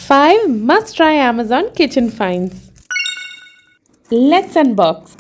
5 must try Amazon kitchen finds. Let's unbox.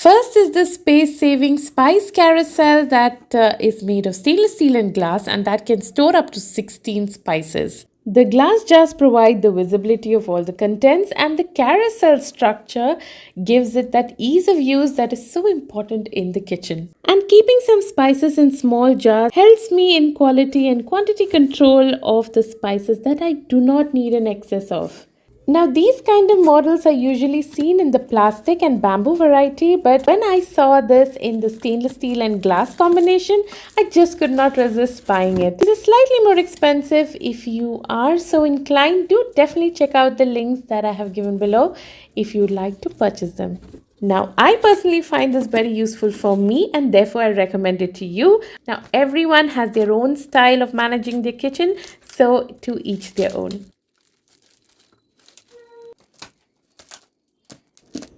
First is the space-saving spice carousel that is made of stainless steel and glass, and that can store up to 16 spices. The glass jars provide the visibility of all the contents, and the carousel structure gives it that ease of use that is so important in the kitchen. And keeping some spices in small jars helps me in quality and quantity control of the spices that I do not need an excess of. Now these kind of models are usually seen in the plastic and bamboo variety, but when I saw this in the stainless steel and glass combination, I just could not resist buying it. It is slightly more expensive. If you are so inclined, do definitely check out the links that I have given below if you'd like to purchase them. Now, I personally find this very useful for me, and therefore I recommend it to you. Now, everyone has their own style of managing their kitchen, so to each their own.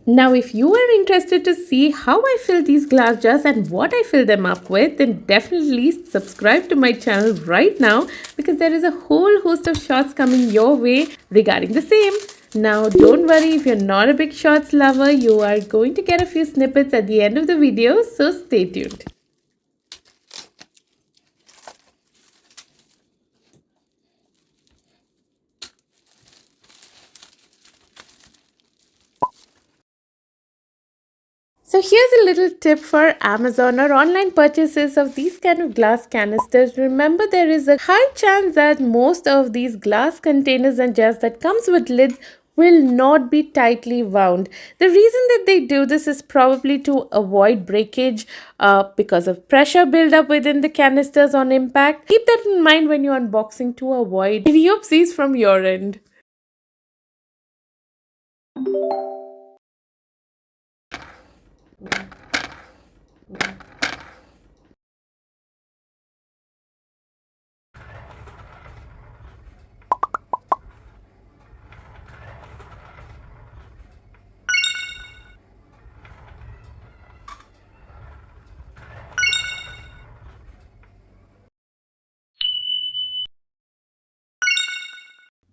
Now, if you are interested to see how I fill these glass jars and what I fill them up with, then definitely subscribe to my channel right now, because there is a whole host of shots coming your way regarding the same. Now, don't worry if you're not a big shots lover, you are going to get a few snippets at the end of the video, so stay tuned. So here's a little tip for Amazon or online purchases of these kind of glass canisters. Remember, there is a high chance that most of these glass containers and jars that comes with lids will not be tightly wound. The reason that they do this is probably to avoid breakage because of pressure buildup within the canisters on impact. Keep that in mind when you're unboxing to avoid any oopsies from your end.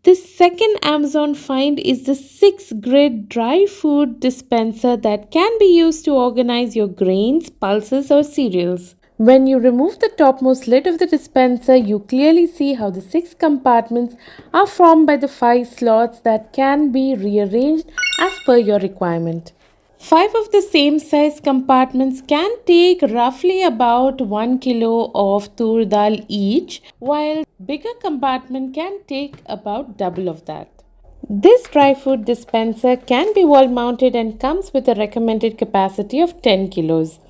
The second Amazon find is the 6-grid dry food dispenser that can be used to organize your grains, pulses, or cereals. When you remove the topmost lid of the dispenser, you clearly see how the 6 compartments are formed by the 5 slots that can be rearranged as per your requirement. 5 of the same size compartments can take roughly about 1 kilo of tur dal each, while bigger compartment can take about double of that. This dry food dispenser can be wall mounted and comes with a recommended capacity of 10 kilos.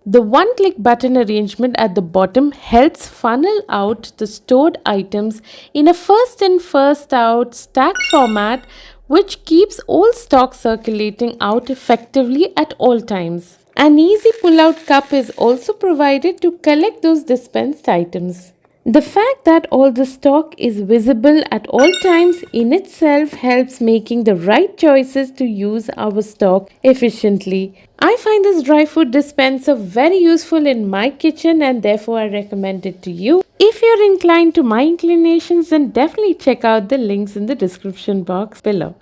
The one-click button arrangement at the bottom helps funnel out the stored items in a first-in, first-out stack format, which keeps all stock circulating out effectively at all times. An easy pull-out cup is also provided to collect those dispensed items. The fact that all the stock is visible at all times in itself helps making the right choices to use our stock efficiently. I find this dry food dispenser very useful in my kitchen and therefore I recommend it to you. If you're inclined to my inclinations, then definitely check out the links in the description box below.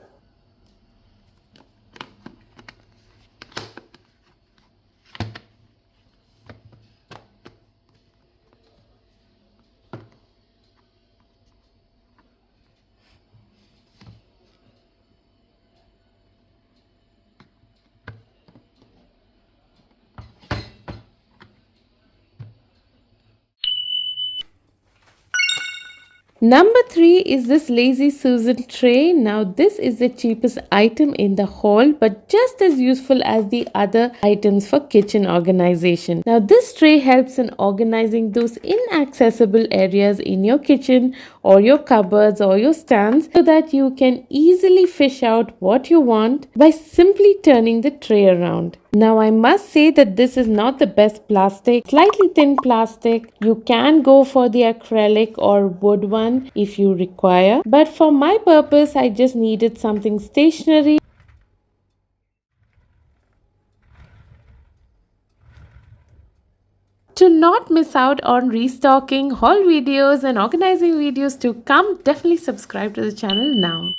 Number 3 is this Lazy Susan tray. Now this is the cheapest item in the haul but just as useful as the other items for kitchen organization. Now this tray helps in organizing those inaccessible areas in your kitchen or your cupboards or your stands so that you can easily fish out what you want by simply turning the tray around. Now I must say that this is not the best plastic, slightly thin plastic. You can go for the acrylic or wood one if you require. But for my purpose, I just needed something stationary. To not miss out on restocking, haul videos and organizing videos to come, definitely subscribe to the channel now.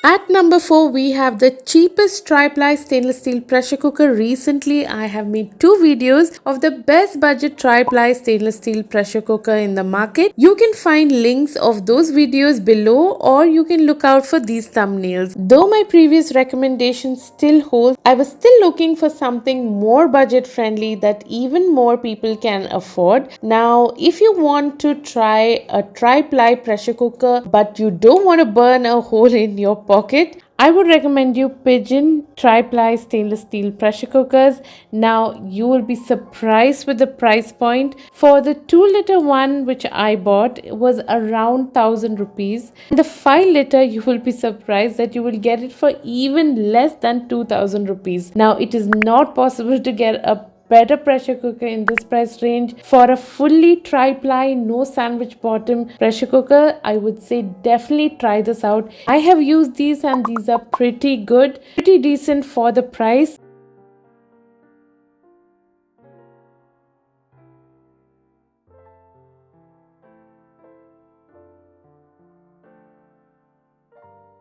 At number 4, we have the cheapest tri-ply stainless steel pressure cooker. Recently, I have made 2 videos of the best budget tri-ply stainless steel pressure cooker in the market. You can find links of those videos below or you can look out for these thumbnails. Though my previous recommendations still hold, I was still looking for something more budget friendly that even more people can afford. Now, if you want to try a tri-ply pressure cooker but you don't want to burn a hole in your pocket, I would recommend you Pigeon Tri-ply stainless steel pressure cookers. Now you will be surprised with the price point. For the 2-liter one which I bought, it was around 1000 rupees. The 5-liter, you will be surprised that you will get it for even less than 2000 rupees. Now it is not possible to get a better pressure cooker in this price range. For a fully tri-ply, no sandwich bottom pressure cooker, I would say definitely try this out. I have used these and these are pretty good, pretty decent for the price.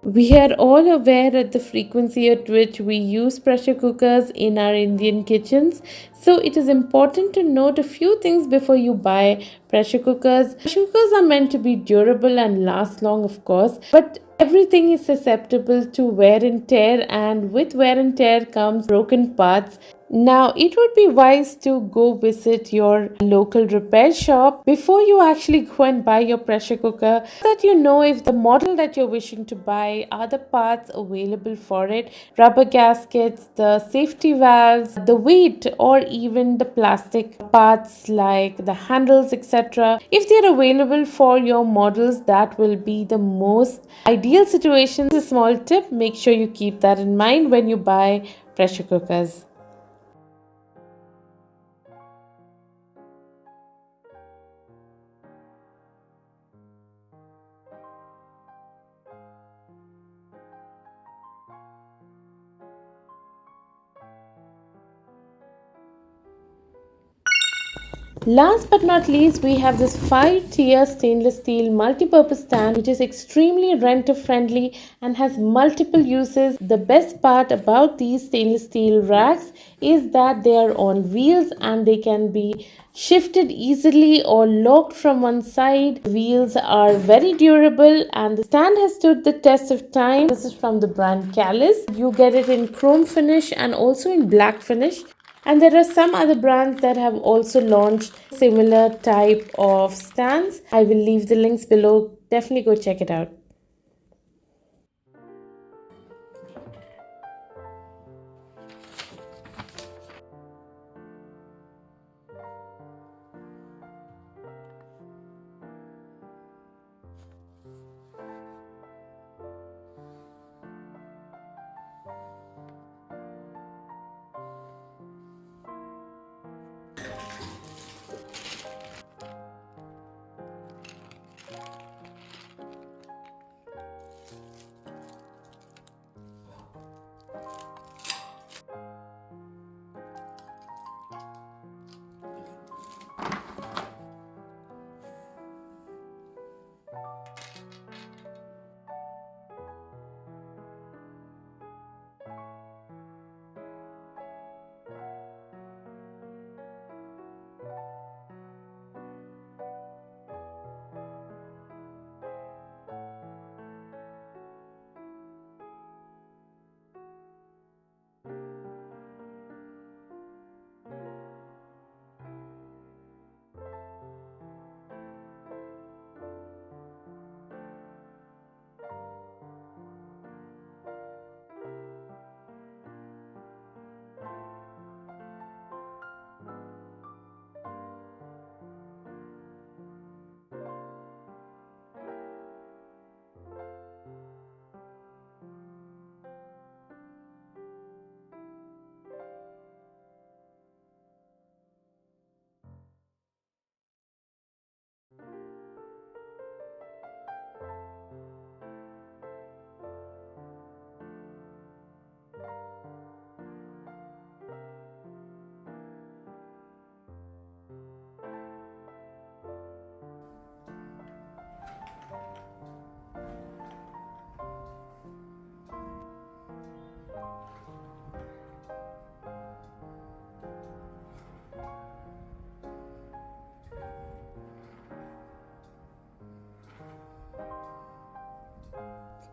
We are all aware at the frequency at which we use pressure cookers in our Indian kitchens. So it is important to note a few things before you buy pressure cookers. Pressure cookers are meant to be durable and last long, of course, but everything is susceptible to wear and tear, and with wear and tear comes broken parts. Now, it would be wise to go visit your local repair shop before you actually go and buy your pressure cooker so that you know if the model that you're wishing to buy are the parts available for it, rubber gaskets, the safety valves, the weight, or even the plastic parts like the handles, etc. If they're available for your models, that will be the most ideal situation. A small tip, make sure you keep that in mind when you buy pressure cookers. Last but not least, we have this 5-tier stainless steel multi-purpose stand which is extremely renter friendly and has multiple uses. The best part about these stainless steel racks is that they are on wheels and they can be shifted easily or locked from one side. The wheels are very durable and the stand has stood the test of time. This is from the brand Callus. You get it in chrome finish and also in black finish. And there are some other brands that have also launched similar type of stands. I will leave the links below. Definitely go check it out.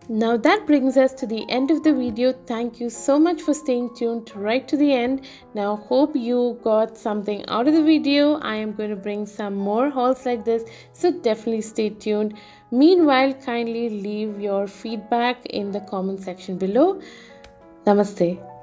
Now that brings us to the end of the video. Thank you so much for staying tuned right to the end. Now hope you got something out of the video. I am going to bring some more hauls like this, so definitely stay tuned. Meanwhile, kindly leave your feedback in the comment section below. Namaste.